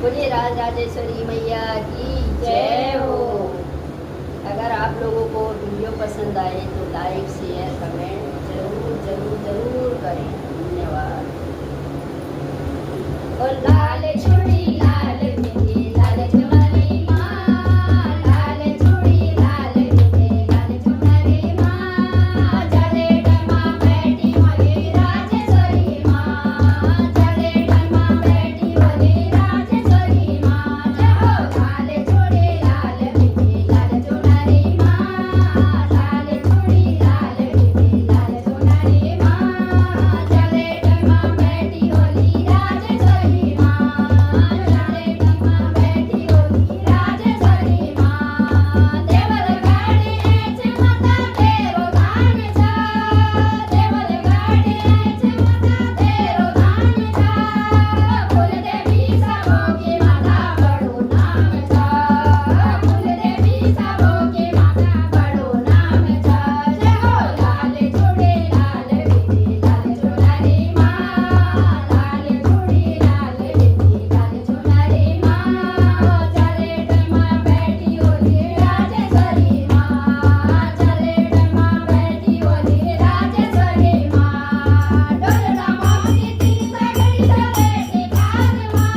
बोलिए राज राजेश्वरी मैया की जय हो। अगर आप लोगों को वीडियो पसंद आए तो लाइक शेयर कमेंट जरूर जरूर जरूर करें। धन्यवाद। और लाल चूड़ी लाल बिंदी लाल चुनरी माँ, लाल चूड़ी लाल बिंदी लाल चुनरी माँ, चले डमा बैठी बोली राजेश्वरी माँ, चले डमा बैठी बोली राजेश्वरी माँ। जय हो। लाल चूड़ी लाल बिंदी लाल चुनरी माँ, लाल चूड़ी लाल बिंदी लाल चुनरी माँ, चले डमा बैठी बोली राजेश्वरी माँ, चले डमा बैठी बोली राजेश्वरी माँ। देवल गाडी एच माता तेरो दान छा, देवल गाडी एच माता तेरो दान छा, कुलदेवी सबो की माता बड़ो नाम छा, कुलदेवी सबो की माता बड़ो नाम छा। जय हो। लाल चूड़ी लाल बिंदी लाल चुनरी माँ, लाल चूड़ी लाल बिंदी लाल चुनरी माँ, चले डमा बैठी बोली राजेश्वरी माँ, चले डमा बैठी बोली राजेश्वरी माँ। डोलना मोती तीन सगड़ी चले टिकाल माँ,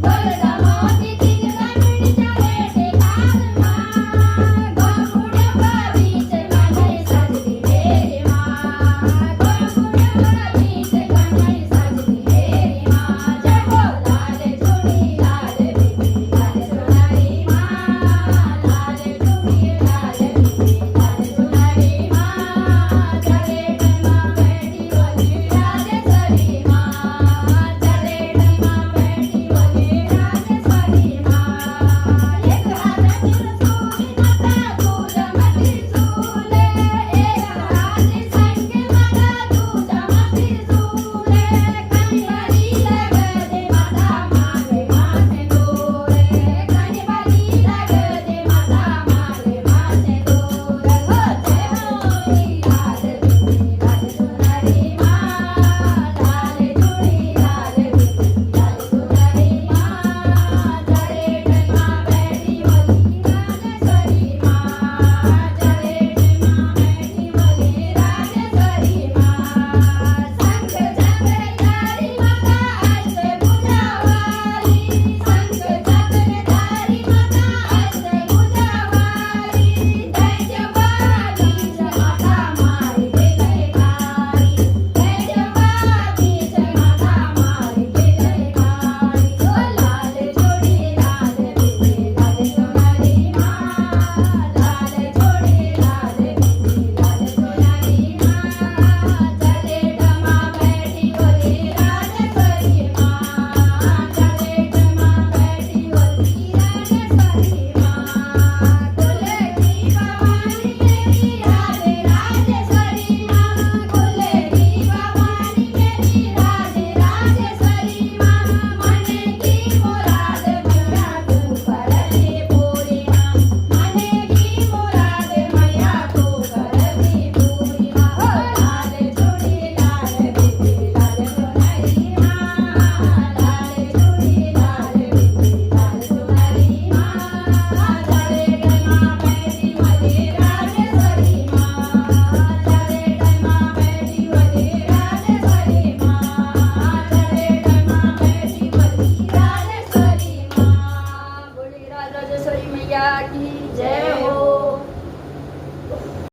डोलना मोती तीन सगड़ी चले टिकाल माँ, गोकुड़वा बीच कन्हई सजदी मेरी माँ, गोकुड़वा बीच कन्हई सजदी मेरी माँ। जय हो। लाल चूड़ी लाल बिंदी लाल चुनरी माँ, लाल चूड़ी लाल बिंदी लाल चुनरी माँ, चले डमा बैठी बोली राजेश्वरी माँ, चले डमा बैठी बोली राजेश्वरी माँ। एक हाथ त्रिशूल माता दूध मति सूले, एक हाथ संग माता दूध मति सूले, कनि बली लग दे माता मांगे माथे दूरे, कनि बली लग दे माता मांगे माथे दूरे। हो। जय हो। लाल बिंदी लाल चुनरी माँ, लाल चूड़ी लाल बिंदी लाल चुनरी माँ, चले डमा बैठी बोली राजेश्वरी माँ, चले डमा बैठी बोली राजेश्वरी माँ। शंख चक्रधारी माता अष्टभुजा वाली, शंख चक्रधारी माता अष्टभुजा वाली, दैत्यवादी च माता मारी के जयकारी, दैत्यवादी च माता मारी के जयकारी। ओ लाल चूड़ी लाल बिंदी लाल चुनरी माँ, लाल चूड़ी लाल बिंदी लाल चुनरी माँ, चले डमा बैठी बोली राजेश्वरी माँ, चले डमा बैठी बोली राजेश्वरी माँ। कुले की भवानी मेरी राजे राजेश्वरी माँ, कुले की भवानी मेरी राजे राजेश्वरी माँ, मने की मुराद मैया तू कर दे पूरी माँ, मने की मुराद मैया तू कर दे पूरी माँ। हो। लाल चूड़ी लाल बिंदी लाल चुनरी माँ, लाल चूड़ी लाल बिंदी लाल चुनरी माँ, चले डमा बैठी बोली राजेश्वरी माँ, चले डमा बैठी बोली राजेश्वरी माँ, चले डमा बैठी बोली राजेश्वरी माँ। बोली राजेश्वरी मैया की जय हो।